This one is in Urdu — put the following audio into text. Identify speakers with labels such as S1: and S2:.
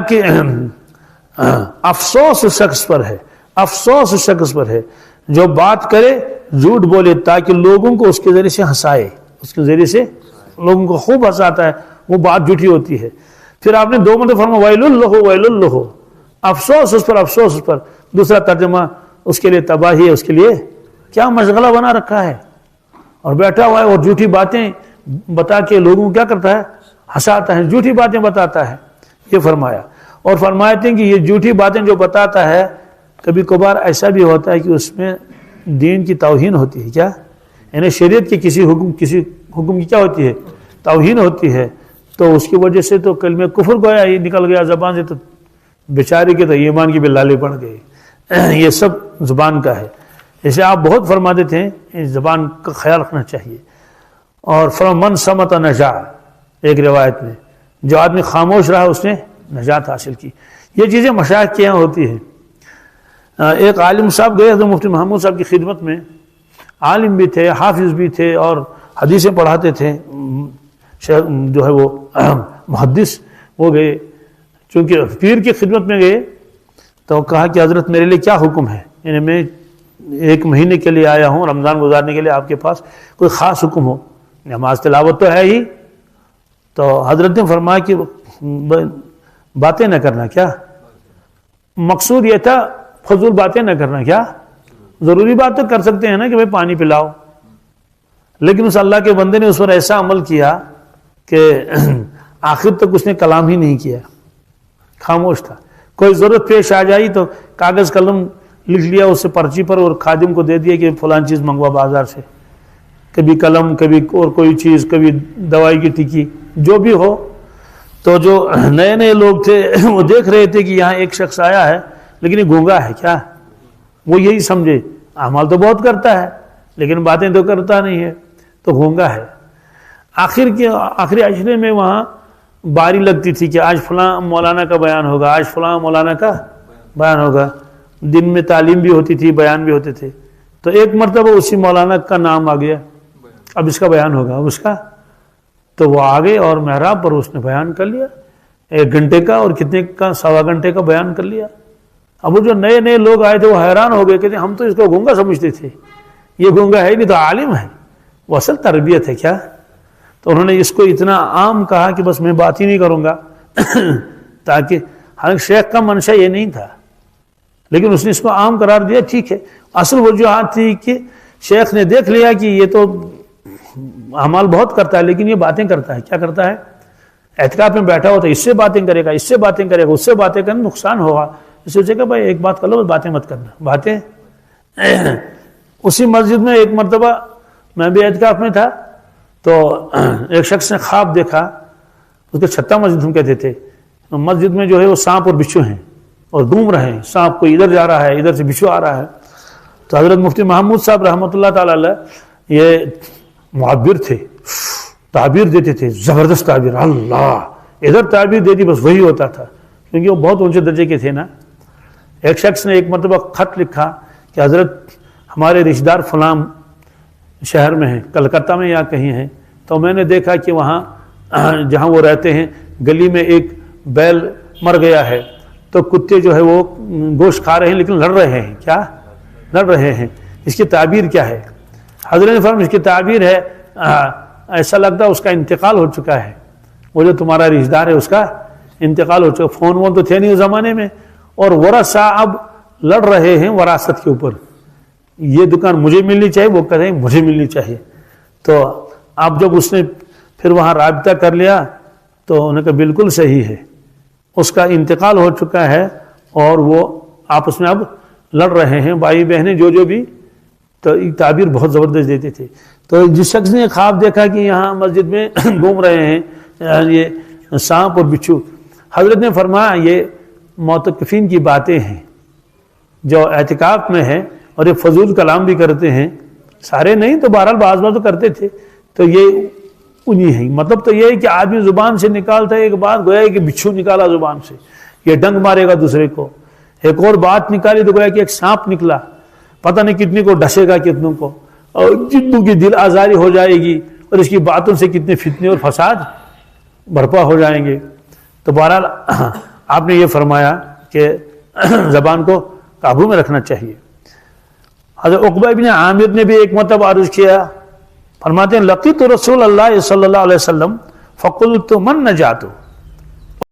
S1: کہ افسوس اس شخص پر ہے، افسوس اس شخص پر ہے جو بات کرے جھوٹ بولے تاکہ لوگوں کو اس کے ذریعے سے ہنسائے، اس کے ذریعے سے لوگوں کو خوب ہنساتا ہے، وہ بات جھوٹی ہوتی ہے۔ پھر آپ نے 2 مرتبہ فرمایا ویل لہ ویل لہ، افسوس اس پر، افسوس اس پر۔ دوسرا ترجمہ اس کے لیے تباہی ہے، اس کے لیے کیا مشغلہ بنا رکھا ہے اور بیٹھا ہوا ہے اور جھوٹی باتیں بتا کے لوگوں کو کیا کرتا ہے، ہنساتا ہے، جھوٹی باتیں بتاتا ہے، یہ فرمایا۔ اور فرماتے ہیں کہ یہ جھوٹی باتیں جو بتاتا ہے کبھی کبھار ایسا بھی ہوتا ہے کہ اس میں دین کی توہین ہوتی ہے، کیا یعنی شریعت کے کسی حکم کی کیا ہوتی ہے، توہین ہوتی ہے، تو اس کی وجہ سے تو کلمہ کفر گویا یہ نکل گیا زبان سے، تو بیچارے کے تو ایمان کی بھی لالے پڑ گئے۔ یہ سب زبان کا ہے، جیسے آپ بہت فرماتے تھے اس زبان کا خیال رکھنا چاہیے۔ اور من صمت نجا، ایک روایت میں جو آدمی خاموش رہا اس نے نجات حاصل کی۔ یہ چیزیں مشائخ کے یہاں ہوتی ہیں۔ ایک عالم صاحب گئے حضرت مفتی محمود صاحب کی خدمت میں، عالم بھی تھے، حافظ بھی تھے اور حدیثیں پڑھاتے تھے، جو ہے وہ محدث وہ گئے، چونکہ پیر کی خدمت میں گئے تو کہا کہ حضرت میرے لیے کیا حکم ہے، یعنی میں 1 مہینے کے لیے آیا ہوں رمضان گزارنے کے لیے، آپ کے پاس کوئی خاص حکم ہو، نماز تلاوت تو ہے ہی۔ تو حضرت نے فرمایا کہ باتیں نہ کرنا، کیا مقصود یہ تھا فضول باتیں نہ کرنا، کیا ضروری بات تو کر سکتے ہیں نا کہ بھائی پانی پلاؤ، لیکن اس اللہ کے بندے نے اس پر ایسا عمل کیا کہ آخر تک اس نے کلام ہی نہیں کیا، خاموش تھا۔ کوئی ضرورت پیش آ جائی تو کاغذ قلم لکھ لیا اس سے پرچی پر اور خادم کو دے دیا کہ فلان چیز منگوا بازار سے، کبھی قلم، کبھی اور کوئی چیز، کبھی دوائی کی ٹکی، جو بھی ہو۔ تو جو نئے نئے لوگ تھے وہ دیکھ رہے تھے کہ یہاں ایک شخص آیا ہے لیکن یہ گونگا ہے، کیا وہ یہی سمجھے اعمال تو بہت کرتا ہے لیکن باتیں تو کرتا نہیں ہے، تو گونگا ہے۔ آخری عشرے میں وہاں باری لگتی تھی کہ آج فلاں مولانا کا بیان ہوگا، آج فلاں مولانا کا بیان ہوگا، دن میں تعلیم بھی ہوتی تھی، بیان بھی ہوتے تھے۔ تو ایک مرتبہ اسی مولانا کا نام آ گیا، اب اس کا بیان ہوگا، اب اس کا، تو وہ آگے اور محراب پر اس نے بیان کر لیا 1 گھنٹے کا، اور کتنے کا، 1.25 گھنٹے کا بیان کر لیا۔ اب وہ جو نئے نئے لوگ آئے تھے وہ حیران ہو گئے، کہتے ہم تو اس کو گونگا سمجھتے تھے، یہ گونگا ہے نہیں تو عالم ہے، وہ اصل تربیت ہے، کیا۔ تو انہوں نے اس کو اتنا عام کہا کہ بس میں بات ہی نہیں کروں گا تاکہ حالانکہ شیخ کا منشا یہ نہیں تھا، لیکن اس نے اس کو عام قرار دیا، ٹھیک ہے۔ اصل وجوہات تھی کہ شیخ نے دیکھ لیا کہ یہ تو اعمال بہت کرتا ہے لیکن یہ باتیں کرتا ہے، کیا کرتا ہے، اعتکاف میں بیٹھا ہو تو اس سے باتیں کرے گا، اس سے باتیں کرے گا، اس سے باتیں کرنا نقصان ہوگا، اس سوچے کہ بھائی ایک بات کر لو، باتیں مت کرنا، باتیں۔ اسی مسجد میں ایک مرتبہ میں بھی اعتکاف میں تھا تو ایک شخص نے خواب دیکھا، اس کو چھتا مسجد ہم کہتے تھے، مسجد میں جو ہے وہ سانپ اور بچھو ہیں اور گھوم رہے ہیں، سانپ کوئی ادھر جا رہا ہے، ادھر سے بچھو آ رہا ہے۔ تو حضرت مفتی محمود صاحب رحمۃ اللہ تعالی علیہ یہ معبر تھے، تعبیر دیتے تھے، زبردست تعبیر، اللہ ادھر تعبیر دیتی بس وہی ہوتا تھا، کیونکہ وہ بہت اونچے درجے کے تھے نا۔ ایک شخص نے ایک مرتبہ خط لکھا کہ حضرت ہمارے رشتہ دار فلاں شہر میں ہیں، کلکتہ میں یا کہیں ہیں، تو میں نے دیکھا کہ وہاں جہاں وہ رہتے ہیں گلی میں ایک بیل مر گیا ہے، تو کتے جو ہے وہ گوشت کھا رہے ہیں لیکن لڑ رہے ہیں، کیا لڑ رہے ہیں، اس کی تعبیر کیا ہے؟ حضرت نے فرمایا اس کی تعبیر ہے ایسا لگتا ہے اس کا انتقال ہو چکا ہے، وہ جو تمہارا رشتہ دار ہے اس کا انتقال ہو چکا، فون وون تو تھے نہیں اس زمانے میں، اور ورثہ اب لڑ رہے ہیں وراثت کے اوپر، یہ دکان مجھے ملنی چاہیے، وہ کہہ رہے ہیں مجھے ملنی چاہیے۔ تو اب جب اس نے پھر وہاں رابطہ کر لیا تو انہوں نے کہا بالکل صحیح ہے، اس کا انتقال ہو چکا ہے اور وہ آپس میں اب لڑ رہے ہیں، بھائی بہنیں جو بھی، تو تعبیر بہت زبردست دیتے تھے۔ تو جس شخص نے خواب دیکھا کہ یہاں مسجد میں گھوم رہے ہیں یہ سانپ اور بچھو، حضرت نے فرمایا یہ معتکفین کی باتیں ہیں جو اعتکاف میں ہیں اور یہ فضول کلام بھی کرتے ہیں، سارے نہیں تو بہرحال بعض بار تو کرتے تھے، تو یہ انہی ہیں۔ مطلب تو یہ ہے کہ آدمی زبان سے نکالتا ہے ایک بات، گویا کہ بچھو نکالا زبان سے، یہ ڈنگ مارے گا دوسرے کو، ایک اور بات نکالی تو گویا کہ ایک سانپ نکلا، پتہ نہیں کتنے کو ڈسے گا، کتنوں کو، اور جتنوں کی دل آزاری ہو جائے گی، اور اس کی باتوں سے کتنے فتنے اور فساد برپا ہو جائیں گے۔ تو بہرحال آپ نے یہ فرمایا کہ زبان کو قابو میں رکھنا چاہیے۔ حضرت عقبہ ابن عامر نے بھی ایک مرتبہ عرض کیا، فرماتے ہیں لقیت رسول اللہ صلی اللہ علیہ وسلم فقلت من نجات،